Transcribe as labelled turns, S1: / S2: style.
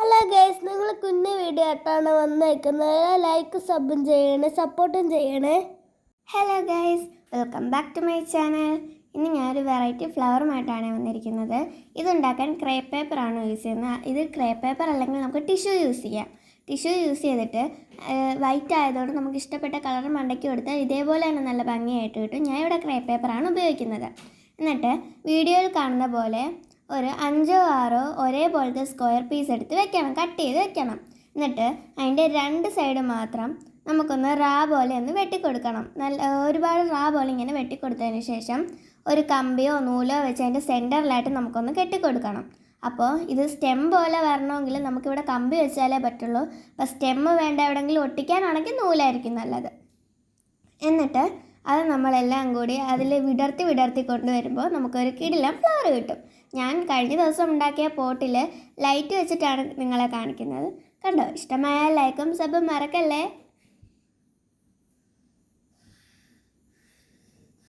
S1: Hello guys, നിങ്ങൾ കുഞ്ഞു video ആയിട്ടാണ് വന്നേക്കുന്നത്. ലൈക്ക് സബും ചെയ്യണേ, സപ്പോർട്ടും ചെയ്യണേ.
S2: Hello guys, welcome back to my channel. ഇന്ന് ഞാനൊരു വെറൈറ്റി ഫ്ലവറുമായിട്ടാണ് വന്നിരിക്കുന്നത്. ഇതുണ്ടാക്കാൻ ക്രേ പേപ്പറാണ് യൂസ് ചെയ്യുന്നത്. ഇത് ക്രേ പേപ്പർ അല്ലെങ്കിൽ നമുക്ക് ടിഷ്യൂ യൂസ് ചെയ്യാം. ടിഷ്യൂ യൂസ് ചെയ്തിട്ട് വൈറ്റ് ആയതുകൊണ്ട് നമുക്ക് ഇഷ്ടപ്പെട്ട കളർ മണ്ടയ്ക്ക് കൊടുത്താൽ ഇതേപോലെ തന്നെ നല്ല ഭംഗിയായിട്ട് കിട്ടും. ഞാൻ ഇവിടെ ക്രേ പേപ്പറാണ് ഉപയോഗിക്കുന്നത്. എന്നിട്ട് വീഡിയോയിൽ കാണുന്ന പോലെ ഒരു 5-6 ഒരേപോലത്തെ സ്ക്വയർ പീസ് എടുത്ത് വെക്കണം, കട്ട് ചെയ്ത് വെക്കണം. എന്നിട്ട് അതിൻ്റെ 2 സൈഡ് മാത്രം നമുക്കൊന്ന് പോലെ ഒന്ന് വെട്ടിക്കൊടുക്കണം. ഒരുപാട് പോലെ ഇങ്ങനെ വെട്ടിക്കൊടുത്തതിന് ശേഷം ഒരു കമ്പിയോ നൂലോ വെച്ച് അതിൻ്റെ സെൻറ്ററിലായിട്ട് നമുക്കൊന്ന് കെട്ടിക്കൊടുക്കണം. അപ്പോൾ ഇത് സ്റ്റെം പോലെ വരണമെങ്കിൽ നമുക്കിവിടെ കമ്പി വെച്ചാലേ പറ്റുള്ളൂ. അപ്പോൾ സ്റ്റെമ്മ് വേണ്ട എവിടെയെങ്കിലും ഒട്ടിക്കാനാണെങ്കിൽ നൂലായിരിക്കും നല്ലത്. എന്നിട്ട് അത് നമ്മളെല്ലാം കൂടി അതിൽ വിടർത്തി കൊണ്ടുവരുമ്പോൾ നമുക്കൊരു കിടിലം ഫ്ലവർ കിട്ടും. ഞാൻ കഴിഞ്ഞ ദിവസം ഉണ്ടാക്കിയ പോട്ടിൽ ലൈറ്റ് വെച്ചിട്ടാണ് നിങ്ങളെ കാണിക്കുന്നത്. കണ്ടോ? ഇഷ്ടമായ ലൈക്കും സബും മറക്കല്ലേ.